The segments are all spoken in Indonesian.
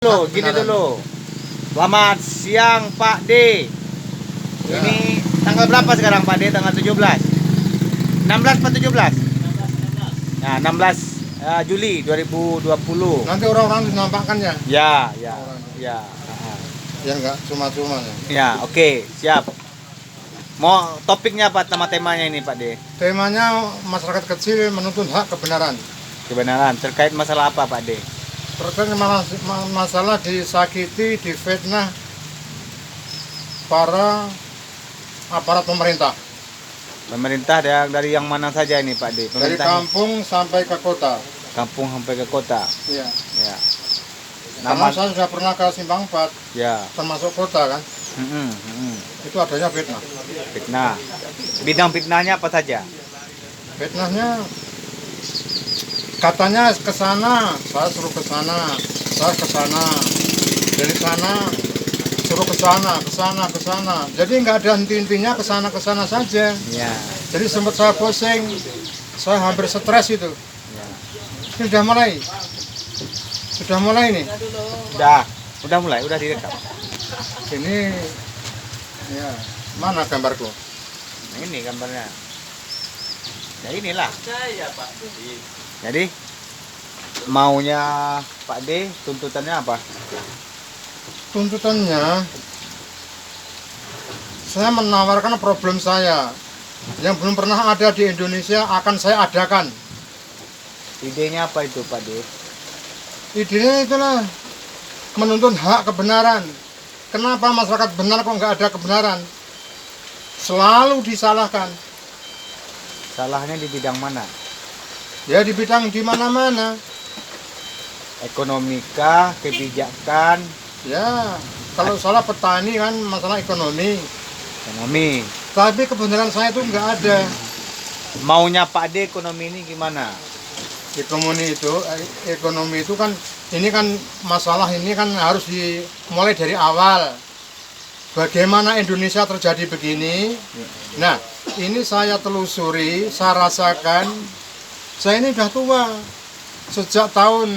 Gini dulu. Selamat siang Pak D. Ya. Ini tanggal berapa sekarang Pak D? Tanggal 17. 16 atau 17? Nah, 16 Juli 2020. Nanti orang-orang dinampakkan ya? Ya. Ya enggak cuma-cuma ya. Ya, oke, siap. Mau topiknya apa, temanya ini Pak D? Temanya masyarakat kecil menuntut hak kebenaran. Kebenaran terkait masalah apa Pak D? Terkait masalah disakiti, difitnah para aparat pemerintah. Pemerintah dari yang mana saja ini Pak D? Dari kampung sampai ke kota. Kampung sampai ke kota. Iya. Ya. Karena saya sudah pernah ke Simpang 4, Ya. termasuk kota kan. Itu adanya fitnah. Fitnah. Bidang fitnahnya apa saja? Fitnahnya katanya ke sana, saya suruh ke sana, saya ke sana, dari sana suruh ke sana, ke sana, ke sana. Jadi nggak ada henti-hentinya ke sana saja. Ya. Jadi sempat saya pusing, saya hampir stres itu. Ya. Ini sudah mulai nih. Udah mulai, udah direkam. Ini, ya mana gambarku? Nah, ini gambarnya. Ya inilah. Jadi maunya Pak D, tuntutannya apa? Tuntutannya, saya menawarkan problem saya yang belum pernah ada di Indonesia akan saya adakan. Idenya apa itu Pak D? Idenya itulah menuntut hak kebenaran. Kenapa masyarakat benar kok nggak ada kebenaran? Selalu disalahkan. Salahnya di bidang mana? Ya di bidang di mana-mana. Ekonomika, kebijakan, Ya kalau salah petani kan masalah ekonomi. ekonomi. Tapi kebenaran saya itu nggak ada. Maunya Pak D ekonomi ini gimana? Ekonomi itu kan ini kan masalah ini kan harus dimulai dari awal. Bagaimana Indonesia terjadi begini? Nah, ini saya telusuri, saya rasakan. Saya ini sudah tua. Sejak tahun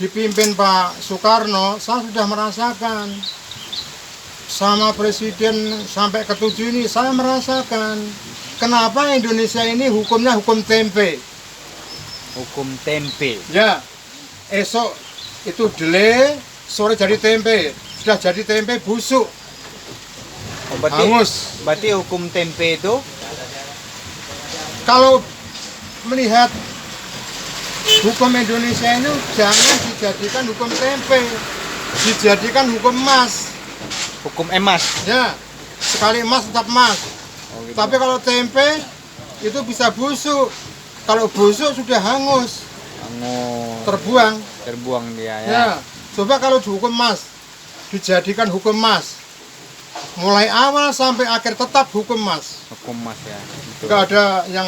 dipimpin Pak Soekarno, saya sudah merasakan. Sama Presiden sampai ke-7 ini saya merasakan. Kenapa Indonesia ini hukumnya hukum tempe? Hukum tempe. Ya, esok itu delay, sore jadi tempe. Sudah jadi tempe busuk, hangus. Berarti hukum tempe itu Kalau melihat hukum Indonesia ini jangan dijadikan hukum tempe, dijadikan hukum emas. hukum emas. Ya, sekali emas tetap emas. Oh, gitu. Tapi kalau tempe itu bisa busuk. Kalau busuk sudah hangus, terbuang. Terbuang dia ya. Ya, coba kalau dihukum emas, dijadikan hukum emas. Mulai awal sampai akhir tetap hukum emas. Hukum emas ya. Betul. Nggak ada yang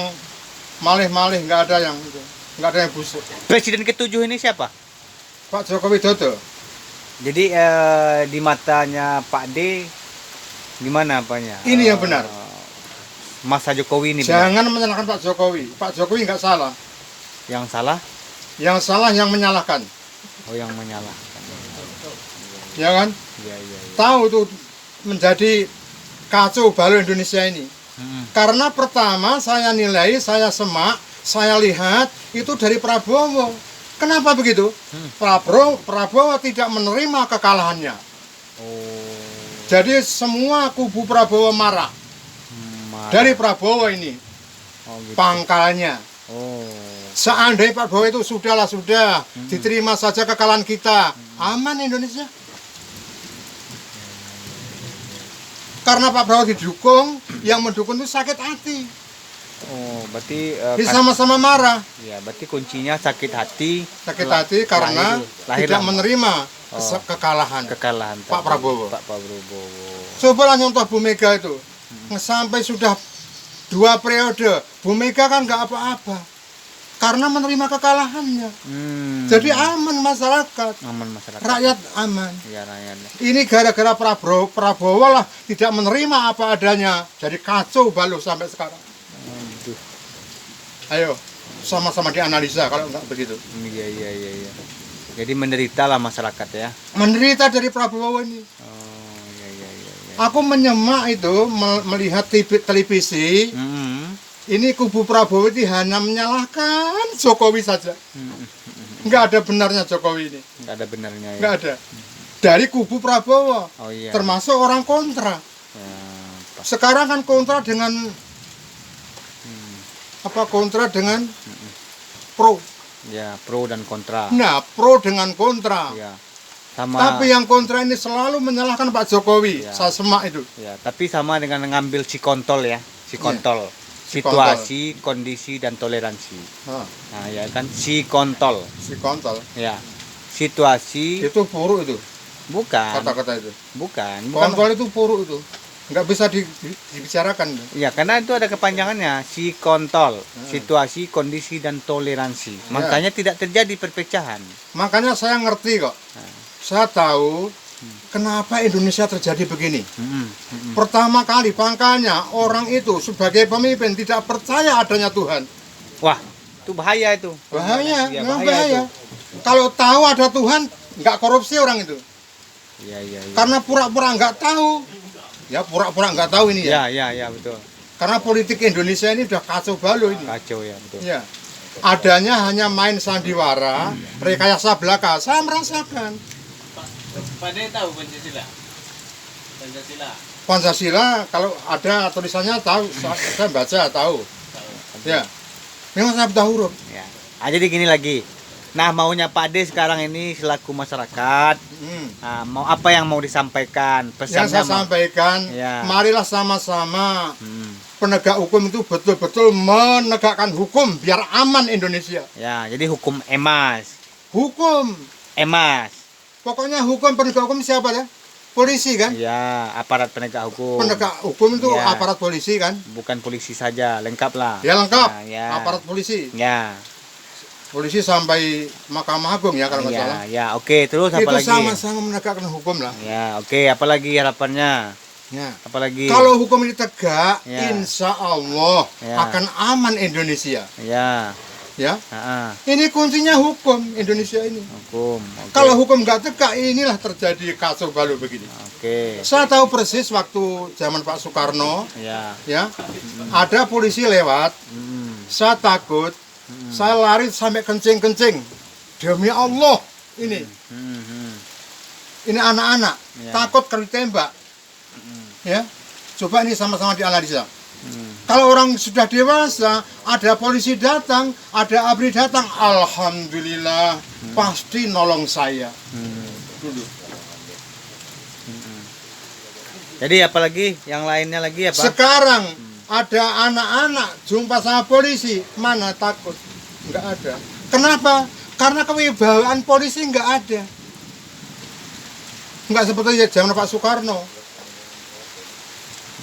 malih-malih, nggak ada yang itu, nggak ada yang busuk. Presiden ke-7 ini siapa? Pak Joko Widodo. Jadi di matanya Pak D gimana apanya? Ini yang benar. Masa Jokowi ini benar. Jangan menyalahkan Pak Jokowi. Pak Jokowi nggak salah. Yang salah? Yang salah yang menyalahkan. Oh, yang menyalahkan. Ya kan? Iya. Tahu tuh menjadi kacau balau Indonesia ini. Karena pertama saya nilai, saya semak, saya lihat itu dari Prabowo. Kenapa begitu? Prabowo tidak menerima kekalahannya. Oh. Jadi semua kubu Prabowo marah. Dari Prabowo ini Oh, gitu. pangkalnya. Oh. Seandainya Pak Prabowo itu sudah diterima saja kekalahan kita, aman Indonesia. Karena Pak Prabowo didukung, yang mendukung itu sakit hati. Oh, berarti Sama-sama marah. ya, berarti kuncinya sakit hati. Sakit hati karena tidak menerima kekalahan kekalahan Pak Prabowo. Pak Prabowo. Cobalah nyontoh Bu Mega itu. Sampai sudah 2 periode, Bu Mega kan nggak apa-apa. Karena menerima kekalahannya. Jadi aman masyarakat. Aman masyarakat. Rakyat aman. Ya, rakyat. Ini gara-gara Prabowo lah tidak menerima apa adanya. Jadi kacau balau sampai sekarang. Aduh. Ayo, sama-sama dianalisa kalau nggak begitu. Iya. Jadi menderita lah masyarakat ya. Menderita dari Prabowo ini. Oh, iya. Aku menyemak itu melihat televisi. Ini kubu Prabowo ini hanya menyalahkan Jokowi saja. Nggak ada benarnya Jokowi ini. Nggak ada benarnya ya. Nggak ada. Dari kubu Prabowo. Oh iya. Termasuk orang kontra. Ya, Sekarang kan kontra dengan kontra dengan pro. ya, pro dan kontra. Nah, pro dengan kontra. Ya. Sama. Tapi yang kontra ini selalu menyalahkan Pak Jokowi. Ya. Saya semak itu. Ya, tapi sama dengan ngambil si kontol ya. Si kontol. Si Situasi, kondisi dan toleransi. Nah, ya kan si kontol. Si kontol. Ya. Situasi Itu buruk itu. bukan. Kata-kata itu. Bukan. Kontol itu buruk itu. Nggak bisa dibicarakan. Ya, karena itu ada kepanjangannya, si kontol, situasi, kondisi, dan toleransi. Makanya tidak terjadi perpecahan. Makanya saya ngerti kok. Saya tahu kenapa Indonesia terjadi begini. Pertama kali, makanya orang itu sebagai pemimpin tidak percaya adanya Tuhan. Wah, itu bahaya itu. Bahaya, Ya, memang bahaya bahaya. Kalau tahu ada Tuhan, nggak korupsi orang itu. Iya. Karena pura-pura nggak tahu. Ya, pura-pura nggak tahu ini ya. Ya, betul. Karena politik Indonesia ini udah kacau balau ini. Kacau ya, betul. Ya. Adanya hanya main sandiwara, rekayasa belaka. Saya merasakan. Pak De tahu Pancasila? Pancasila. Pancasila kalau ada tulisannya tahu, saya baca tahu. Ya. Memang saya buta huruf. Ya. Jadi gini lagi. Nah, maunya Pak De sekarang ini selaku masyarakat, nah, apa yang mau disampaikan? Pesannya Yang saya sampaikan, Ya. marilah sama-sama penegak hukum itu betul-betul menegakkan hukum biar aman Indonesia. Ya, jadi hukum emas. Hukum. Pokoknya hukum penegak hukum siapa ya? Polisi kan? Ya, aparat penegak hukum. Penegak hukum itu Ya. aparat polisi kan? Bukan polisi saja, lengkap lah. Ya lengkap. Nah, ya. Aparat polisi. Ya. Polisi sampai Mahkamah Agung ya kalau nggak salah. Ya, oke. Terus apa Itu lagi? sama-sama menegakkan hukum lah. Ya, oke. Apalagi harapannya? Ya. Apalagi? Kalau hukum ini tegak, Ya. insya Allah Ya. akan aman Indonesia. Ya. Ya. Heeh. Ini kuncinya hukum Indonesia ini. Hukum. Oke. Kalau hukum nggak tegak, inilah terjadi kacau balau begini. Oke. Saya tahu persis waktu zaman Pak Soekarno, Ya. ya, ada polisi lewat. Saya takut, saya lari sampai kencing-kencing. Demi Allah, ini anak-anak Ya. takut kalau ditembak. Ya, coba ini sama-sama dianalisa. Kalau orang sudah dewasa, ada polisi datang, ada ABRI datang, alhamdulillah pasti nolong saya. Dulu. Jadi apalagi yang lainnya lagi apa? Sekarang ada anak-anak jumpa sama polisi, mana takut? Nggak ada. Kenapa? Karena kewibawaan polisi nggak ada. Nggak seperti zaman Pak Soekarno.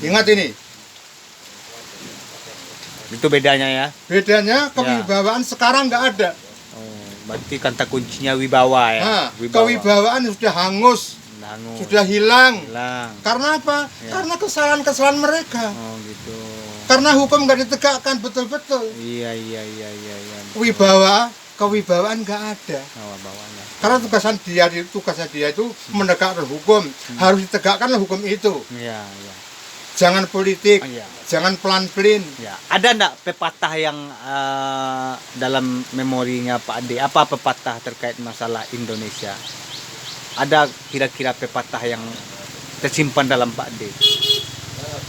Ingat ini, Itu bedanya ya. bedanya kewibawaan sekarang nggak ada. Oh, berarti kata kuncinya wibawa ya. Nah, kewibawaan sudah hangus, Hangus. sudah hilang. Hilang. Karena apa? Ya. Karena kesalahan-kesalahan mereka. Oh gitu. Karena hukum nggak ditegakkan betul-betul. Iya. Kewibawaan nggak ada. Oh, bawahnya. Karena tugasnya dia itu menegakkan hukum. Harus ditegakkanlah hukum itu. Iya. Jangan politik, Oh, iya. jangan pelan-pelin. Ya. Ada enggak pepatah yang dalam memorinya Pak Ade? Apa pepatah terkait masalah Indonesia? Ada kira-kira pepatah yang tersimpan dalam Pak Ade?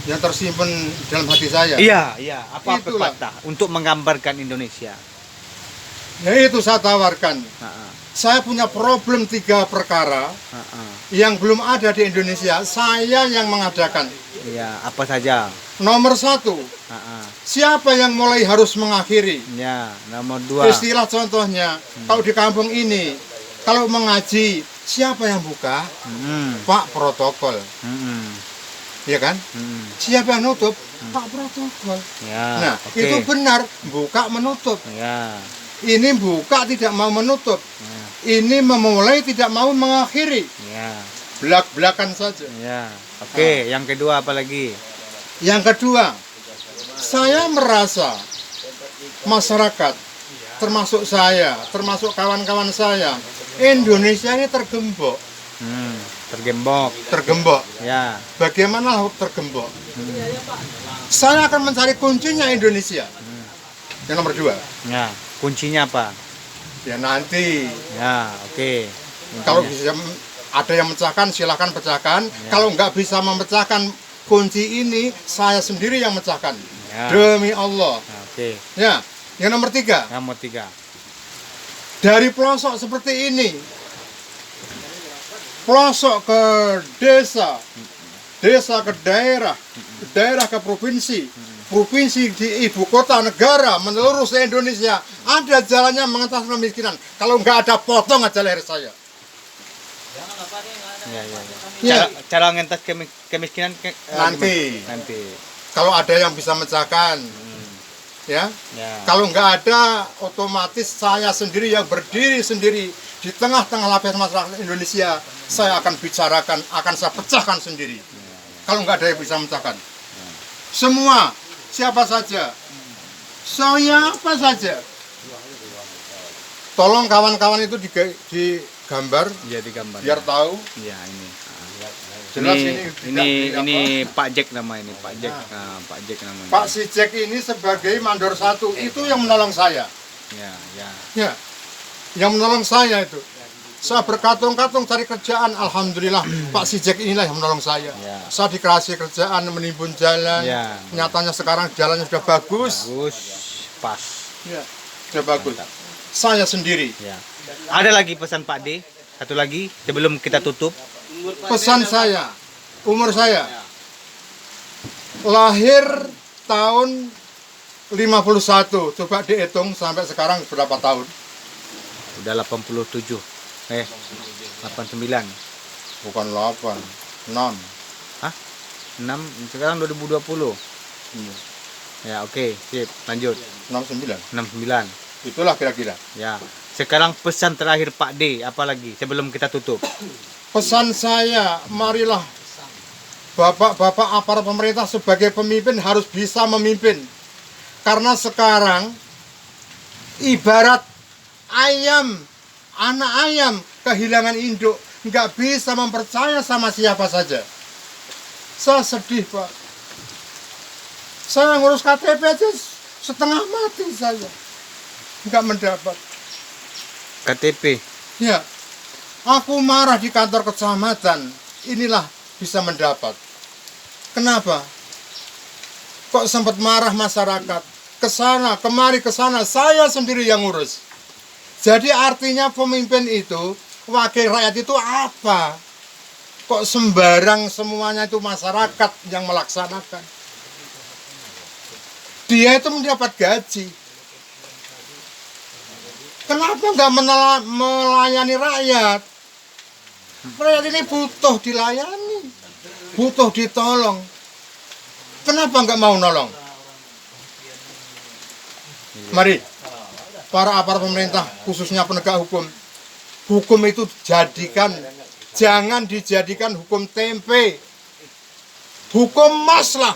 Yang tersimpan dalam hati saya. Iya. Apa Itulah. pepatah untuk menggambarkan Indonesia? Ya itu saya tawarkan. Saya punya problem 3 perkara yang belum ada di Indonesia. Saya yang mengadakan. Iya, apa saja? Nomor 1, siapa yang mulai harus mengakhiri? Ya, nomor 2. Istilah contohnya, kalau di kampung ini, kalau mengaji, siapa yang buka? Pak Protokol. Iya kan? Siapa yang nutup? Pak Protokol. Ya, Nah, oke. itu benar, buka menutup. Ya. Ini buka tidak mau menutup. Ya. Ini memulai tidak mau mengakhiri. Ya. Belak-belakan saja. Ya. Oke, yang kedua apa lagi? Yang kedua, saya merasa masyarakat, termasuk saya, termasuk kawan-kawan saya, Indonesia ini tergembok. Tergembok. Tergembok. Ya. Bagaimana tergembok? Saya akan mencari kuncinya Indonesia. Yang nomor 2. Ya. Kuncinya apa? Ya nanti. Ya, oke. Kalau Intinya. bisa ada yang mecahkan, silakan pecahkan. Ya. Kalau nggak bisa memecahkan kunci ini, saya sendiri yang mecahkan. Ya. Demi Allah. Ya, oke. Ya. Yang nomor 3. Yang nomor 3. Dari pelosok seperti ini, pelosok ke desa, desa ke daerah ke provinsi, provinsi di ibu kota negara, menyeluruh se-Indonesia, ada jalannya mengentaskan kemiskinan. Kalau nggak ada, potong aja leher saya. Ya, ya, ya. Ya. Cara ngentas kemiskinan Nanti. gimana? Nanti. Kalau ada yang bisa mecahkan, ya. Ya. Kalau nggak ada, otomatis saya sendiri yang berdiri sendiri di tengah-tengah lapisan masyarakat Indonesia, saya akan bicarakan, akan saya pecahkan sendiri. Kalau nggak ada yang bisa mecahkan. Semua, siapa saja, siapa saja. Tolong kawan-kawan itu digambar, Ya, digambar. biar tahu. Ya, ini. Jelas Ini Pak Jack nama ini, Pak Jack. Nah, Pak Jack namanya. Pak si Jack ini sebagai mandor 1, itu yang menolong saya. Ya, ya. Ya, yang menolong saya itu. Saya berkatung-katung cari kerjaan, alhamdulillah Pak si Jack inilah yang menolong saya. Ya. Saya dikasih kerjaan menimbun jalan. Ya. Nyatanya sekarang jalannya sudah bagus. Bagus, pas. Ya, sudah bagus. Saya sendiri. Ya. Ada lagi pesan Pak D? Satu lagi sebelum kita tutup. Pesan saya, umur saya lahir tahun 51. Coba dihitung sampai sekarang berapa tahun? Udah 87. 89. Bukan 8, 6. Hah? 6 sekarang 2020. Ya, oke, sip. Lanjut. 69. 69. Itulah kira-kira. Ya. Sekarang pesan terakhir Pak D, apa lagi sebelum kita tutup? Pesan saya, marilah bapak-bapak aparat pemerintah sebagai pemimpin harus bisa memimpin. Karena sekarang ibarat ayam, anak ayam kehilangan induk, nggak bisa mempercaya sama siapa saja. Saya sedih, Pak. Saya ngurus KTP aja setengah mati saya, nggak mendapat. KTP. Ya, aku marah di kantor kecamatan, inilah bisa mendapat. Kenapa? Kok sempat marah masyarakat? Kesana, kemari kesana, saya sendiri yang ngurus. Jadi artinya pemimpin itu, wakil rakyat itu apa? Kok sembarang semuanya itu masyarakat yang melaksanakan? Dia itu mendapat gaji. Kenapa nggak melayani rakyat? Rakyat ini butuh dilayani, butuh ditolong. Kenapa nggak mau nolong? Mari, para aparat pemerintah, khususnya penegak hukum, hukum itu jadikan, jangan dijadikan hukum tempe. Hukum mas lah.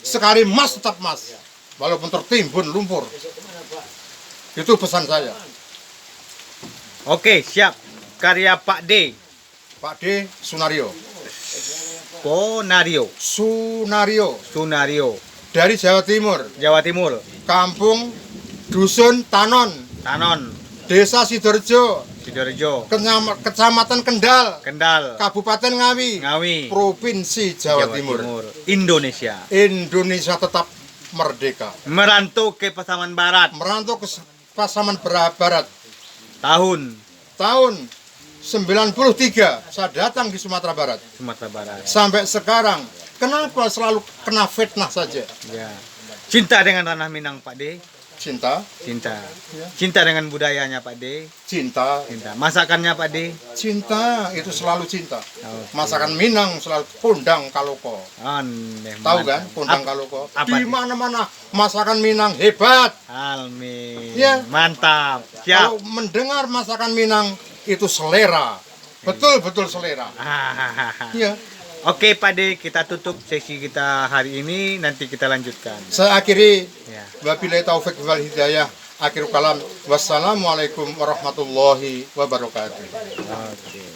Sekali mas tetap mas, walaupun tertimbun lumpur. Itu pesan saya. Oke, siap. Karya Pak D. Pak D. Sunario. Ponario. Sunario. Sunario. Dari Jawa Timur. Jawa Timur. Kampung Dusun Tanon. Tanon. Desa Sidoarjo. Sidoarjo. Kecamatan Kendal. Kendal. Kabupaten Ngawi. Ngawi. Provinsi Jawa Timur. Indonesia. Indonesia tetap merdeka. Merantau ke Pasaman Barat. Merantau ke Pasaman Barat. Tahun Tahun 93 saya datang di Sumatera Barat. Sumatera Barat. Sampai sekarang, kenapa selalu kena fitnah saja? Ya. Cinta dengan tanah Minang Pak D. Cinta, Cinta. Ya. Cinta dengan budayanya Pak D. cinta, Cinta. Masakannya Pak D. cinta, itu selalu cinta. Oke. Masakan Minang selalu kondang kaloko. Aneh. Tahu mantap. kan kondang Ap- kaloko? apa Di itu? mana-mana masakan Minang hebat. Almi. Ya. Mantap. Kalau Siap. mendengar masakan Minang itu selera. Betul-betul selera. Hahaha. Ya, Oke Pak D, kita tutup sesi kita hari ini, nanti kita lanjutkan. saya akhiri Ya. wabillahi taufik wal hidayah. Akhirul kalam. Wassalamualaikum warahmatullahi wabarakatuh. Oke.